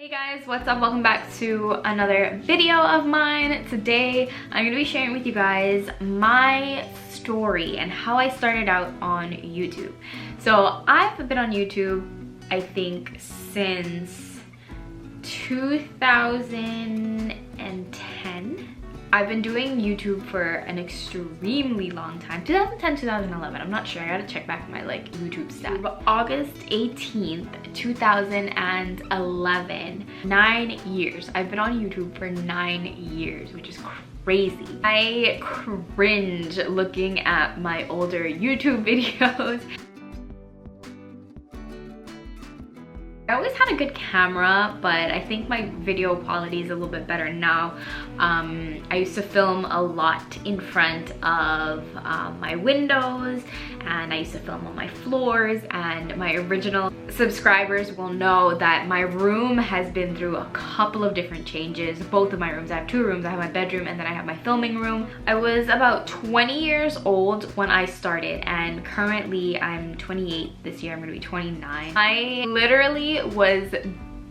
Hey guys, what's up? Welcome back to another video of mine. Today I'm going to be sharing with you guys my story and how I started out on YouTube. So I've been on YouTube I think since 2010. I've been doing YouTube for an extremely long time. 2010, 2011, I'm not sure. I gotta check back my like YouTube stats. But August 18th, 2011, 9 years. I've been on YouTube for 9 years, which is crazy. I cringe looking at my older YouTube videos. I always had a good camera, but I think my video quality is a little bit better now. I used to film a lot in front of my windows, and I used to film on my floors, and my original subscribers will know that my room has been through a couple of different changes. Both of my rooms, I have two rooms. I have my bedroom and then I have my filming room. I was about 20 years old when I started, and currently I'm 28 this year. I'm gonna be 29. I literally was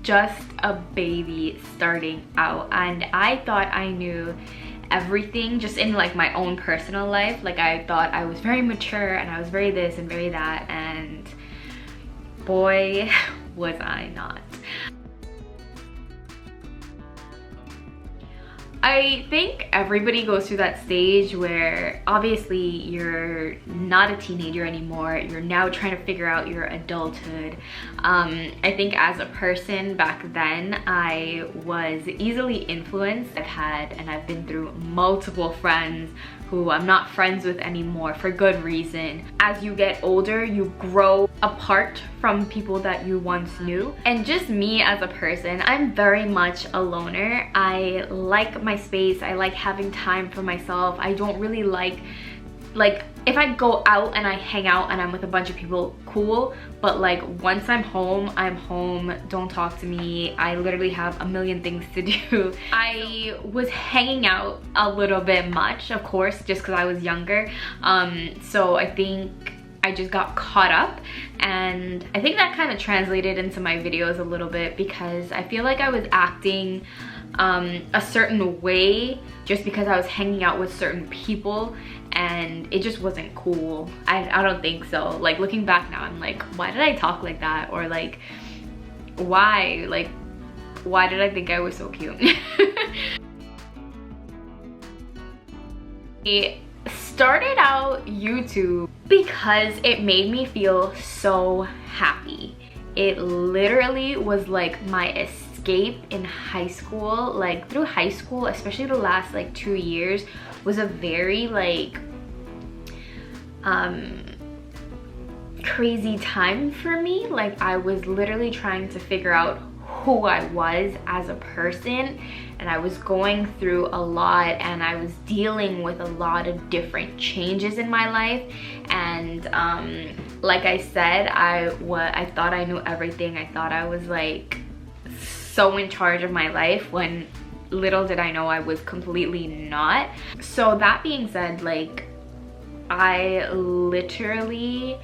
just a baby starting out, and I thought I knew everything just in like my own personal life. Like I thought I was very mature and I was very this and very that, and boy was I not. I think everybody goes through that stage where obviously you're not a teenager anymore. You're now trying to figure out your adulthood. I think as a person back then, I was easily influenced. I've been through multiple friends who I'm not friends with anymore for good reason. As you get older, you grow apart from people that you once knew. And just me as a person, I'm very much a loner. I like my space. I like having time for myself. I don't really like if I go out and I hang out and I'm with a bunch of people, cool, but like once I'm home, don't talk to me. I literally have a million things to do. I was hanging out a little bit much, of course, just because I was younger. So I think I just got caught up, and I think that kind of translated into my videos a little bit, because I feel like I was acting a certain way just because I was hanging out with certain people, and it just wasn't cool. I don't think so. Like looking back now, I'm like, why did I talk like that? Or like, why did I think I was so cute? I started out YouTube because it made me feel so happy. It literally was like my escape in high school. Like through high school, especially the last like 2 years, was a very like crazy time for me. Like I was literally trying to figure out who I was as a person, and I was going through a lot, and I was dealing with a lot of different changes in my life. And like I said, I thought I knew everything. I thought I was like so in charge of my life, when little did I know I was completely not. So that being said, like I literally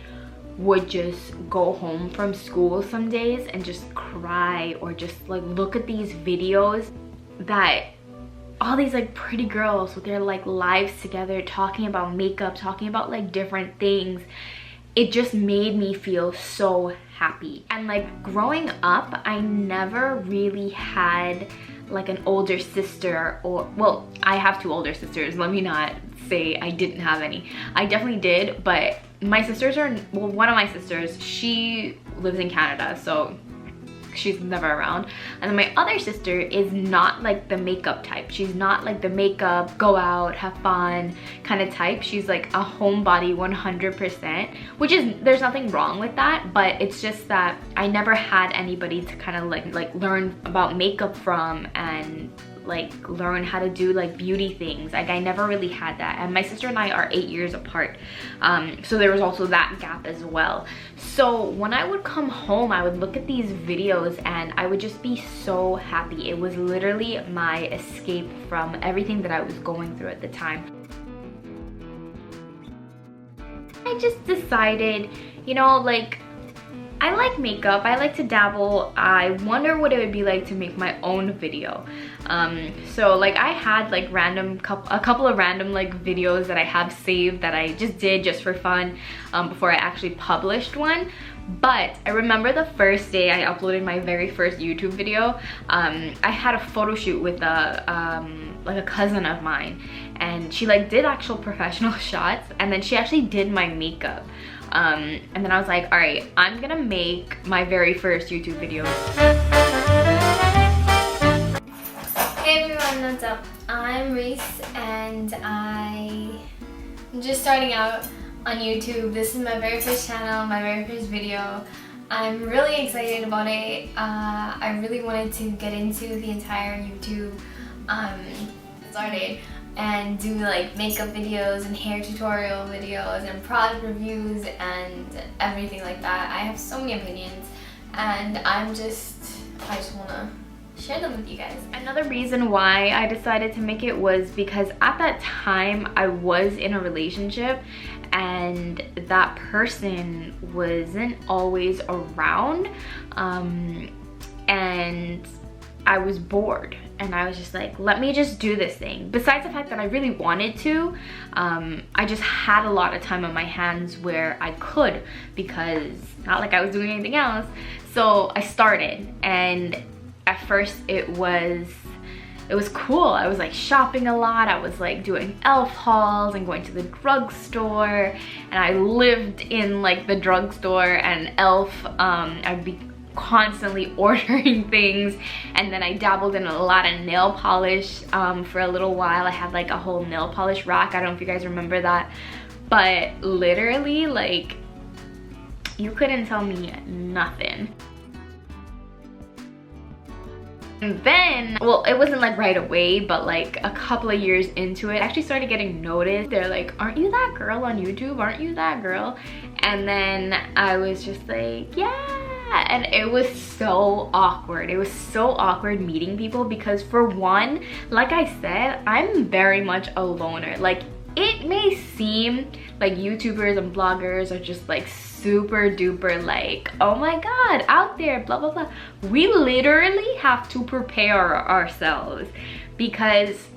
would just go home from school some days and just cry, or just like look at these videos that all these like pretty girls with their like lives together, talking about makeup, talking about like different things. It just made me feel so happy. And like growing up, I never really had like an older sister, or well, I have 2 older sisters. Let me not say I didn't have any. I definitely did, but my sisters are, well, one of my sisters, she lives in Canada, so she's never around. And then my other sister is not like the makeup type. She's not like the makeup, go out, have fun kind of type. She's like a homebody 100%, which is, there's nothing wrong with that, but it's just that I never had anybody to kind of like learn about makeup from, and like learn how to do like beauty things. Like I never really had that. And my sister and I are 8 years apart, so there was also that gap as well. So when I would come home, I would look at these videos and I would just be so happy. It was literally my escape from everything that I was going through at the time. I just decided, you know, like I like makeup, I like to dabble. I wonder what it would be like to make my own video. So like I had like a couple of random like videos that I have saved that I just did just for fun before I actually published one. But I remember the first day I uploaded my very first YouTube video, I had a photo shoot with like a cousin of mine, and she like did actual professional shots, and then she actually did my makeup. And then I was like, all right, I'm gonna make my very first YouTube video. Hey everyone, what's up? I'm Reese, and I'm just starting out on YouTube. This is my very first channel, my very first video. I'm really excited about it. I really wanted to get into the entire YouTube started and do like makeup videos and hair tutorial videos and product reviews and everything like that. I have so many opinions, and I just want to share them with you guys. Another reason why I decided to make it was because at that time I was in a relationship, and that person wasn't always around, and I was bored, and I was just like, let me just do this thing. Besides the fact that I really wanted to, I just had a lot of time on my hands where I could, because not like I was doing anything else. So I started, and at first it was cool. I was like shopping a lot. I was like doing e.l.f. hauls and going to the drugstore, and I lived in like the drugstore and e.l.f. I'd be constantly ordering things, and then I dabbled in a lot of nail polish for a little while. I had like a whole nail polish rack. I don't know if you guys remember that, but literally like you couldn't tell me nothing. And then, well, it wasn't like right away, but like a couple of years into it, I actually started getting noticed. They're like, aren't you that girl on YouTube? Aren't you that girl? And then I was just like, yeah. And it was so awkward. It was so awkward meeting people, because for one, like I said, I'm very much a loner. Like, it may seem like YouTubers and bloggers are just like super duper like, oh my god, out there, blah blah blah. We literally have to prepare ourselves, because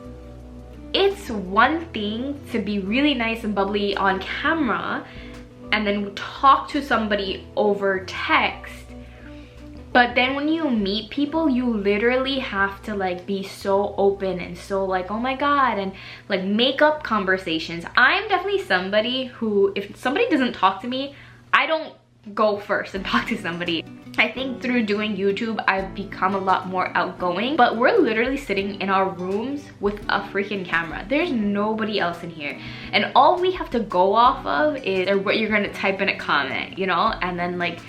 it's one thing to be really nice and bubbly on camera and then talk to somebody over text, but then when you meet people, you literally have to like be so open and so like, oh my god, and like make up conversations. I'm definitely somebody who, if somebody doesn't talk to me, I don't go first and talk to somebody. I think through doing YouTube, I've become a lot more outgoing, but we're literally sitting in our rooms with a freaking camera. There's nobody else in here, and all we have to go off of is what you're gonna type in a comment, you know, and then like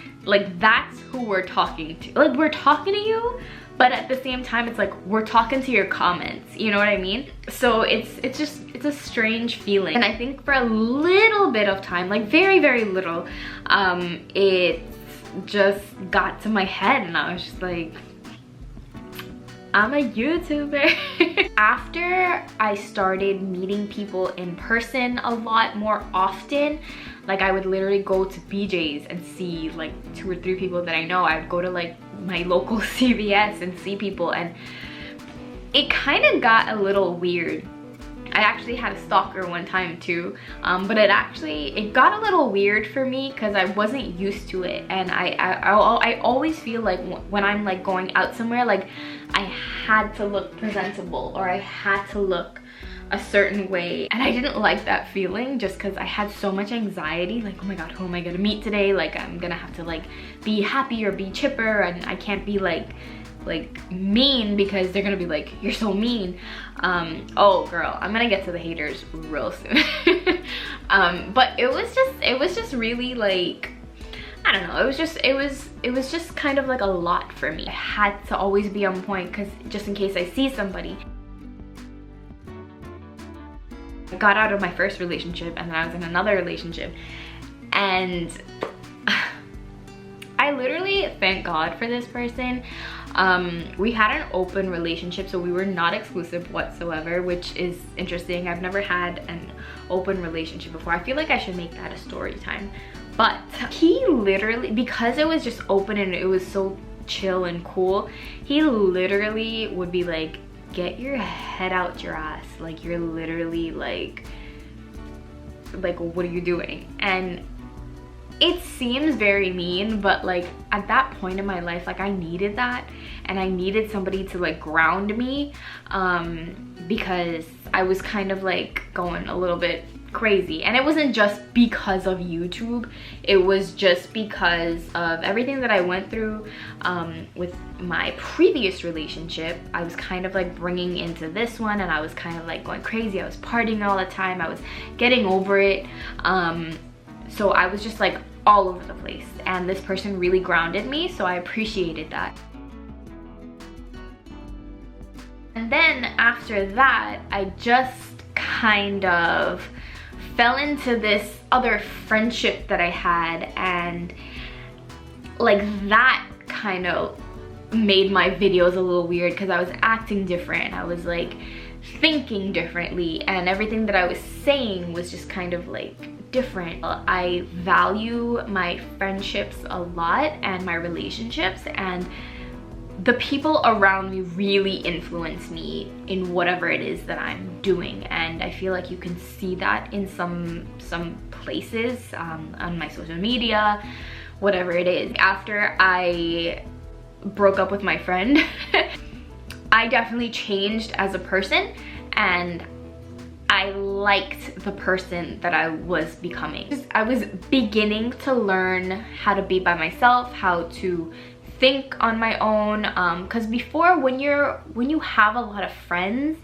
that's who we're talking to. Like, we're talking to you, but at the same time it's like we're talking to your comments, you know what I mean? So it's a strange feeling, and I think for a little bit of time, like very little, it just got to my head, and I was just like, I'm a YouTuber. After I started meeting people in person a lot more often, like I would literally go to BJ's and see like 2 or 3 people that I know. I would go to like my local CVS and see people, and it kind of got a little weird. I actually had a stalker one time too, but it got a little weird for me because I wasn't used to it, and I always feel like when I'm like going out somewhere, like I had to look presentable, or I had to look a certain way, and I didn't like that feeling just because I had so much anxiety, like, oh my god, who am I gonna meet today? Like, I'm gonna have to like be happy or be chipper, and I can't be like mean because they're gonna be like, you're so mean. Oh girl, I'm gonna get to the haters real soon. But it was just really like, I don't know, it was just kind of like a lot for me. I had to always be on point, because just in case I see somebody. I got out of my first relationship, and then I was in another relationship, and I literally thank God for this person. We had an open relationship, so we were not exclusive whatsoever, which is interesting. I've never had an open relationship before. I feel like I should make that a story time. But he literally, because it was just open and it was so chill and cool, he literally would be like, get your head out your ass. Like, you're literally like what are you doing? And it seems very mean, but like at that point in my life, like I needed that, and I needed somebody to like ground me, because I was kind of like going a little bit crazy. And it wasn't just because of YouTube, it was just because of everything that I went through with my previous relationship. I was kind of like bringing into this one, and I was kind of like going crazy. I was partying all the time, I was getting over it, so I was just like all over the place, and this person really grounded me, so I appreciated that. And then after that, I just kind of fell into this other friendship that I had, and like that kind of made my videos a little weird because I was acting different. I was like thinking differently, and everything that I was saying was just kind of like different. I value my friendships a lot and my relationships, and the people around me really influence me in whatever it is that I'm doing. And I feel like you can see that in some places on my social media, whatever it is. After I broke up with my friend, I definitely changed as a person, and I liked the person that I was becoming. I was beginning to learn how to be by myself, how to think on my own, because before, when you have a lot of friends,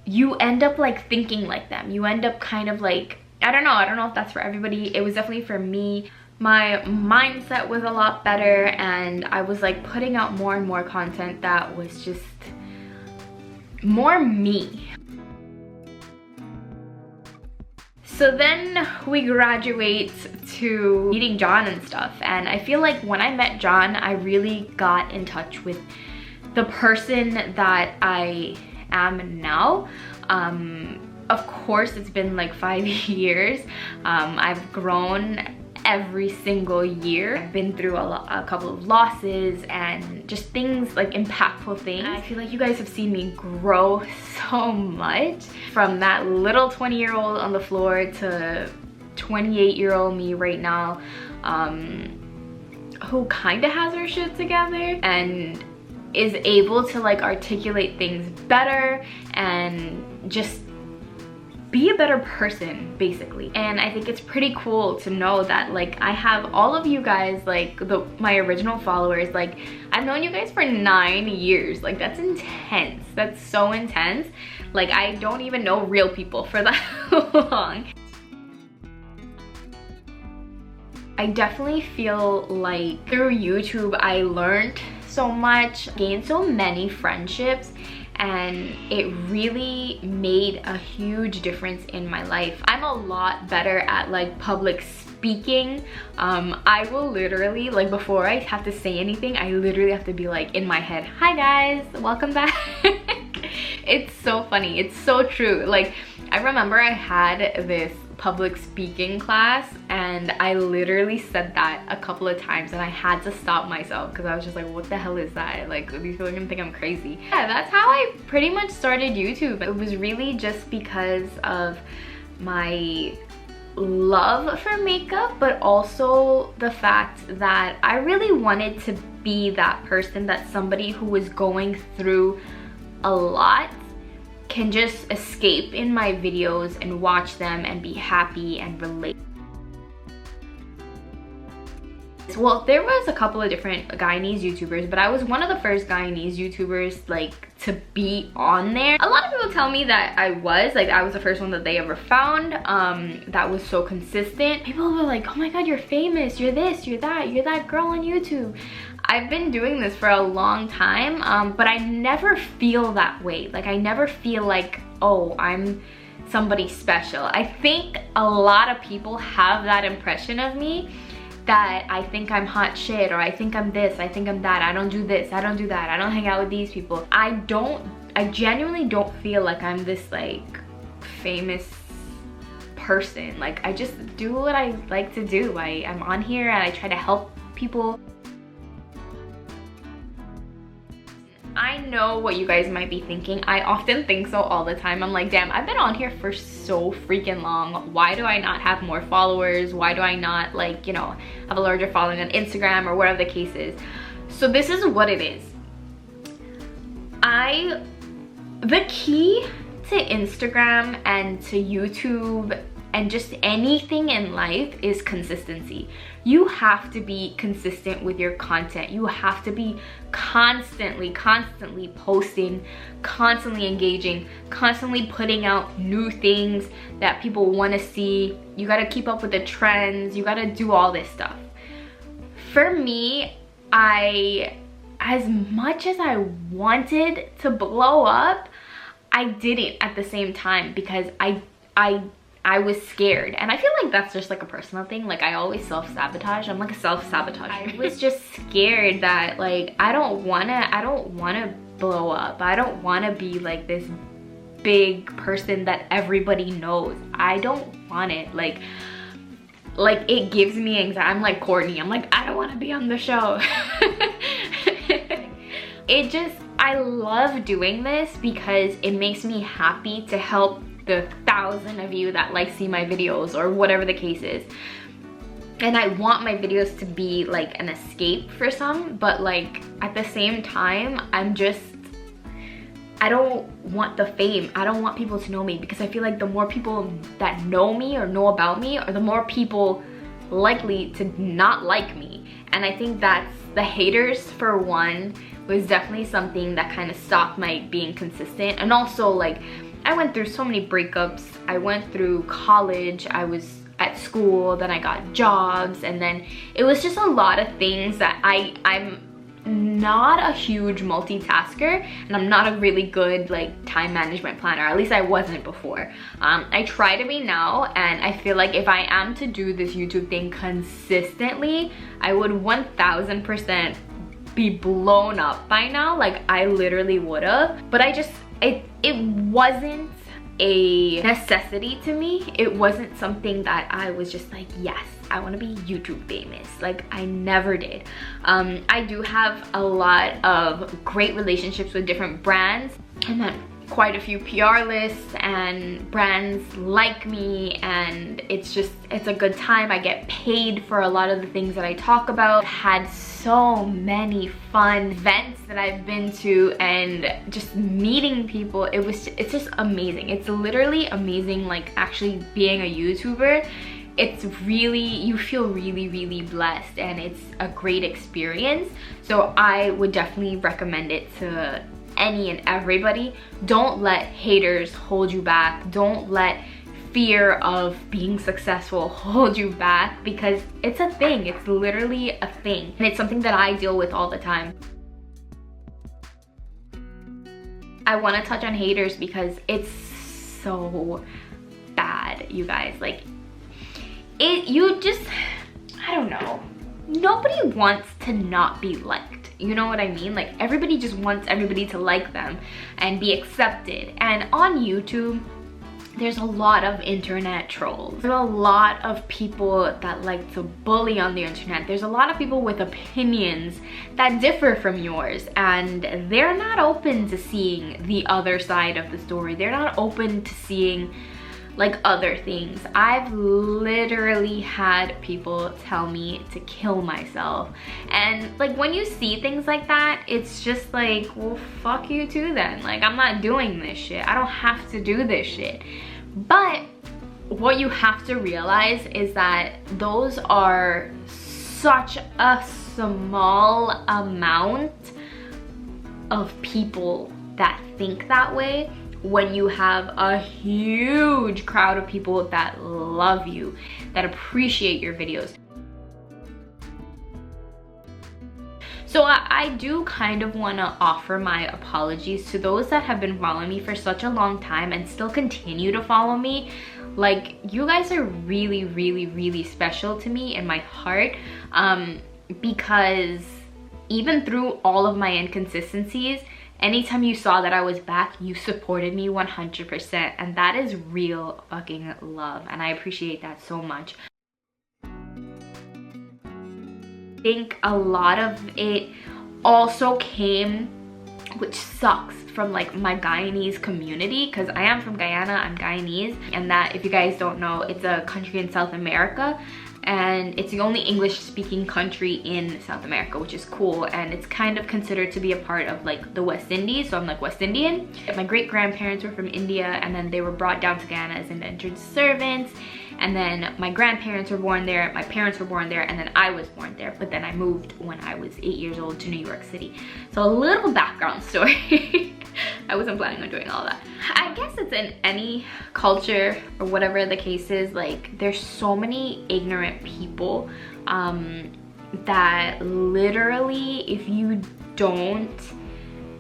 you end up like thinking like them. You end up kind of like, I don't know if that's for everybody. It was definitely for me. My mindset was a lot better, and I was like putting out more and more content that was just more me. So then we graduate to meeting John and stuff, and I feel like when I met John, I really got in touch with the person that I am now. Of course, it's been like 5 years. I've grown every single year. I've been through a couple of losses and just things like impactful things. I feel like you guys have seen me grow so much, from that little 20-year-old on the floor to 28-year-old me right now, who kind of has her shit together and is able to like articulate things better and just be a better person, basically. And I think it's pretty cool to know that like I have all of you guys, like my original followers. Like, I've known you guys for 9 years. Like, that's intense. That's so intense. Like, I don't even know real people for that long. I definitely feel like through YouTube I learned so much, gained so many friendships, and it really made a huge difference in my life. I'm a lot better at like public speaking. I will literally, like, before I have to say anything, I literally have to be like in my head, hi guys, welcome back. It's so funny, it's so true. Like, I remember I had this public speaking class, and I literally said that a couple of times, and I had to stop myself because I was just like, what the hell is that? Like, these people are gonna think I'm crazy. Yeah, that's how I pretty much started YouTube. It was really just because of my love for makeup, but also the fact that I really wanted to be that person, that somebody who was going through a lot can just escape in my videos and watch them and be happy and relate. Well, there was a couple of different Guyanese YouTubers, but I was one of the first Guyanese YouTubers like to be on there. A lot of people tell me that I was the first one that they ever found that was so consistent. People were like, oh my god, you're famous, you're this, you're that girl on YouTube. I've been doing this for a long time, but I never feel that way. Like, I never feel like, oh, I'm somebody special. I think a lot of people have that impression of me, that I think I'm hot shit, or I think I'm this, I think I'm that, I don't do this, I don't do that, I don't hang out with these people. I genuinely don't feel like I'm this like famous person. Like, I just do what I like to do. I'm on here and I try to help people. I know what you guys might be thinking. I often think so all the time. I'm like, damn, I've been on here for so freaking long. Why do I not have more followers? Why do I not, like, you know, have a larger following on Instagram or whatever the case is? So this is what it is. The key to Instagram and to YouTube and just anything in life is consistency. You have to be consistent with your content. You have to be constantly posting, constantly engaging, constantly putting out new things that people want to see. You got to keep up with the trends. You got to do all this stuff. For me, as much as I wanted to blow up, I didn't at the same time because I was scared. And I feel like that's just like a personal thing. Like, I always self-sabotage. I'm like a self-sabotager. I was just scared that, like, I don't wanna blow up. I don't wanna be like this big person that everybody knows. I don't want it. Like it gives me anxiety. I'm like Courtney. I'm like, I don't wanna be on the show. I love doing this because it makes me happy to help the 1,000 of you that like see my videos or whatever the case is. And I want my videos to be like an escape for some, but like at the same time, I don't want the fame. I don't want people to know me because I feel like the more people that know me or know about me, or the more people likely to not like me. And I think that's the haters, for one, was definitely something that kind of stopped my being consistent. And also, like, I went through so many breakups. I went through college, I was at school, then I got jobs, and then it was just a lot of things that I'm not a huge multitasker, and I'm not a really good like time management planner. At least I wasn't before. I try to be now, and I feel like if I am to do this YouTube thing consistently, I would 1000% be blown up by now. Like, I literally would have, but it wasn't a necessity to me. It wasn't something that I was just like, yes, I want to be YouTube famous. Like, I never did. I do have a lot of great relationships with different brands. I'm on quite a few PR lists, and brands like me, and it's a good time. I get paid for a lot of the things that I talk about. Had so many fun events that I've been to, and just meeting people. It's just amazing. It's literally amazing, like, actually being a YouTuber. It's really, you feel really blessed, and it's a great experience. So I would definitely recommend it to any and everybody. Don't let haters hold you back. Don't let fear of being successful hold you back, because it's a thing. It's literally a thing, and it's something that I deal with all the time. I want to touch on haters because it's so bad, you guys. Like, I don't know. Nobody wants to not be liked. You know what I mean? Like, everybody just wants everybody to like them and be accepted. And on YouTube, there's a lot of internet trolls. There's a lot of people that like to bully on the internet. There's a lot of people with opinions that differ from yours, and they're not open to seeing the other side of the story. They're not open to seeing like other things. I've literally had people tell me to kill myself, and like, when you see things like that, it's just like, well, fuck you too then. Like, I'm not doing this shit. I don't have to do this shit. But what you have to realize is that those are such a small amount of people that think that way, when you have a huge crowd of people that love you, that appreciate your videos. So I do kind of want to offer my apologies to those that have been following me for such a long time and still continue to follow me. Like, you guys are really special to me in my heart, because even through all of my inconsistencies, anytime you saw that I was back, you supported me 100%, and that is real fucking love, and I appreciate that so much. I think a lot of it also came, which sucks, from like my Guyanese community, because I am from Guyana, I'm Guyanese, and that, if you guys don't know, it's a country in South America, and it's the only English speaking country in South America, which is cool, and it's kind of considered to be a part of like the West Indies, so I'm like West Indian. My great grandparents were from India, and then they were brought down to Guyana as indentured servants, and then my grandparents were born there, my parents were born there, and then I was born there, but then I moved when I was 8 years old to New York City. So a little background story. I wasn't planning on doing all that. I guess it's in any culture or whatever the case is, like there's so many ignorant people that literally, if you don't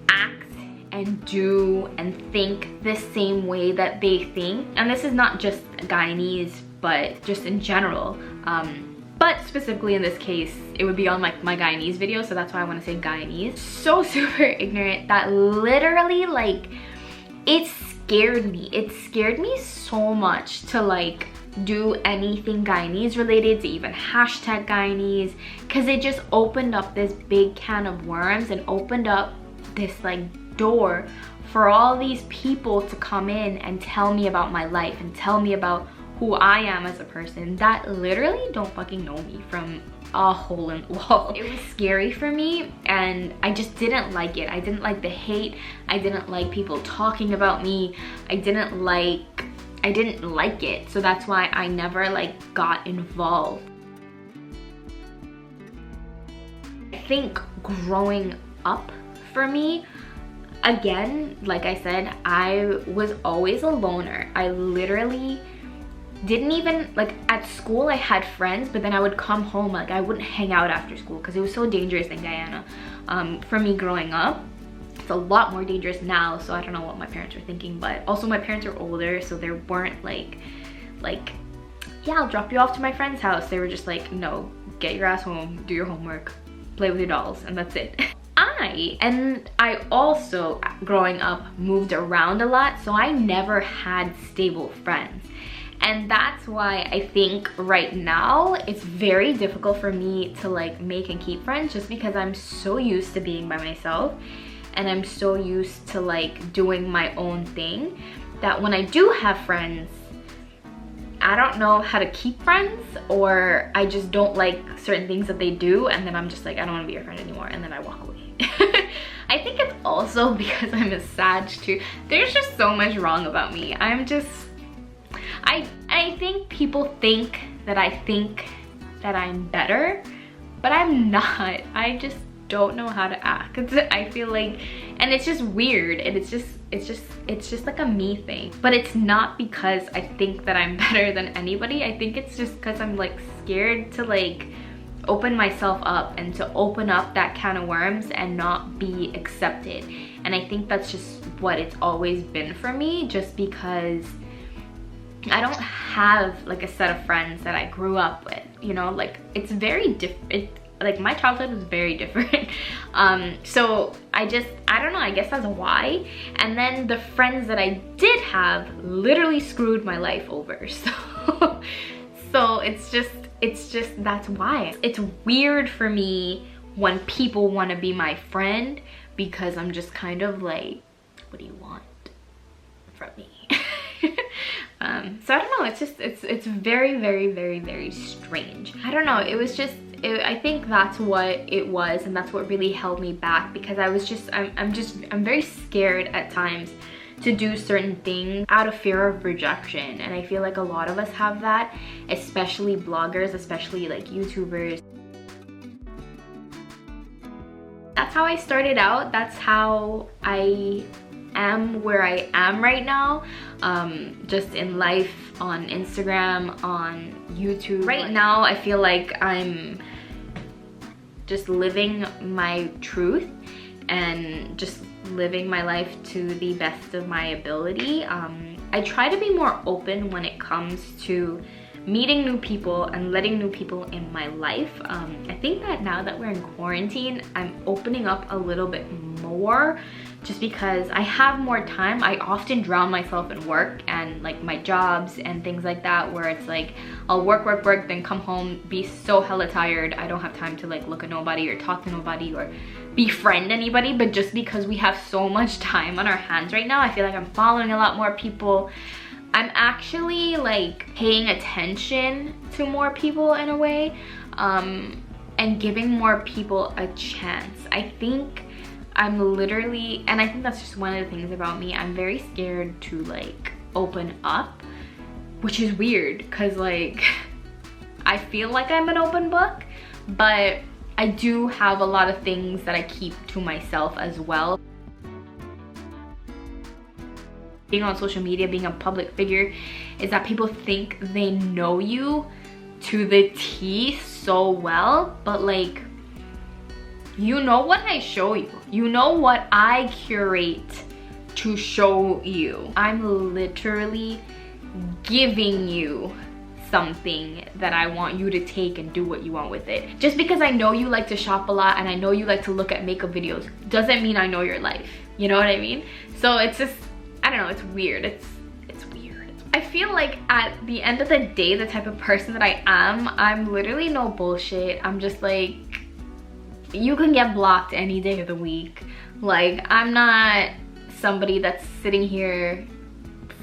act and do and think the same way that they think, and this is not just Guyanese, but just in general, but specifically in this case, it would be on like my Guyanese video, so that's why I want to say Guyanese. So super ignorant that literally, like, it scared me. It scared me so much to like do anything Guyanese related, to even hashtag Guyanese, because it just opened up this big can of worms and opened up this like door for all these people to come in and tell me about my life and tell me about who I am as a person that literally don't fucking know me from a hole in the wall. It was scary for me, and I just didn't like it. I didn't like the hate. I didn't like people talking about me. I didn't like it. So that's why I never like got involved. I think growing up for me, again, like I said, I was always a loner. I literally didn't even, like, at school I had friends, but then I would come home, like I wouldn't hang out after school because it was so dangerous in Guyana for me growing up. It's a lot more dangerous now, so I don't know what my parents were thinking, but also my parents are older, so they weren't like yeah, I'll drop you off to my friend's house. They were just like, no, get your ass home, do your homework, play with your dolls, and that's it. I also, growing up, moved around a lot, so I never had stable friends. And that's why I think right now it's very difficult for me to like make and keep friends, just because I'm so used to being by myself and I'm so used to like doing my own thing that when I do have friends, I don't know how to keep friends, or I just don't like certain things that they do, and then I'm just like, I don't want to be your friend anymore, and then I walk away. I think it's also because I'm a Sag too. There's just so much wrong about me. I'm just, I think people think that I'm better, but I'm not. I just don't know how to act. I feel like, and it's just weird, and it's just like a me thing. But it's not because I think that I'm better than anybody. I think it's just because I'm like scared to like open myself up and to open up that can of worms and not be accepted. And I think that's just what it's always been for me, just because I don't have like a set of friends that I grew up with, you know, like it's very different. Like my childhood was very different. So I don't know, I guess that's why. And then the friends that I did have literally screwed my life over. So it's just, that's why. It's weird for me when people want to be my friend, because I'm just kind of like, what do you want from me? So I don't know, it's very, very, very, very strange. I don't know, it was just, I think that's what it was, and that's what really held me back, because I was just, I'm very scared at times to do certain things out of fear of rejection. And I feel like a lot of us have that, especially bloggers, especially like YouTubers. That's how I started out. That's how I am where I am right now, just in life, on Instagram, on YouTube. Right now I feel like I'm just living my truth and just living my life to the best of my ability. I try to be more open when it comes to meeting new people and letting new people in my life. I think that now that we're in quarantine, I'm opening up a little bit more just because I have more time. I often drown myself in work and like my jobs and things like that, where it's like I'll work, then come home, be so hella tired. I don't have time to like look at nobody or talk to nobody or befriend anybody. But just because we have so much time on our hands right now, I feel like I'm following a lot more people. I'm actually like paying attention to more people in a way, and giving more people a chance. I think I'm literally, and I think that's just one of the things about me, I'm very scared to like open up, which is weird because like I feel like I'm an open book, but I do have a lot of things that I keep to myself as well. Being on social media, being a public figure, is that people think they know you to the T so well, but like, you know what I show you. You know what I curate to show you. I'm literally giving you something that I want you to take and do what you want with it. Just because I know you like to shop a lot and I know you like to look at makeup videos doesn't mean I know your life. You know what I mean? So it's just, I don't know, it's weird. It's weird. I feel like at the end of the day, the type of person that I am, I'm literally no bullshit. I'm just like, you can get blocked any day of the week. Like, I'm not somebody that's sitting here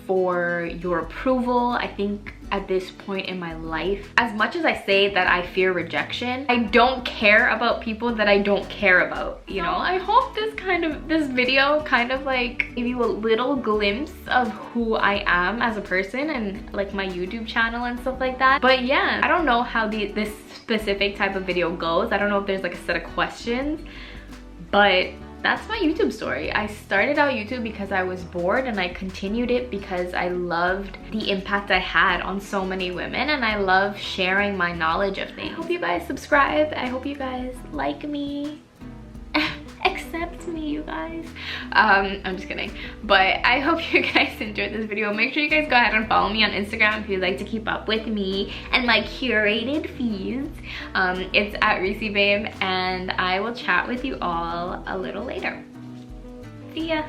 for your approval. I think at this point in my life, as much as I say that I fear rejection, I don't care about people that I don't care about, you know? I hope this video kind of like gave you a little glimpse of who I am as a person and like my YouTube channel and stuff like that. But yeah, I don't know how this specific type of video goes. I don't know if there's like a set of questions, but that's my YouTube story. I started out YouTube because I was bored, and I continued it because I loved the impact I had on so many women, and I love sharing my knowledge of things. I hope you guys subscribe. I hope you guys like me. Accept me, you guys. I'm just kidding. But I hope you guys enjoyed this video. Make sure you guys go ahead and follow me on Instagram if you'd like to keep up with me and my curated feeds. It's at Reesiibabe, and I will chat with you all a little later. See ya.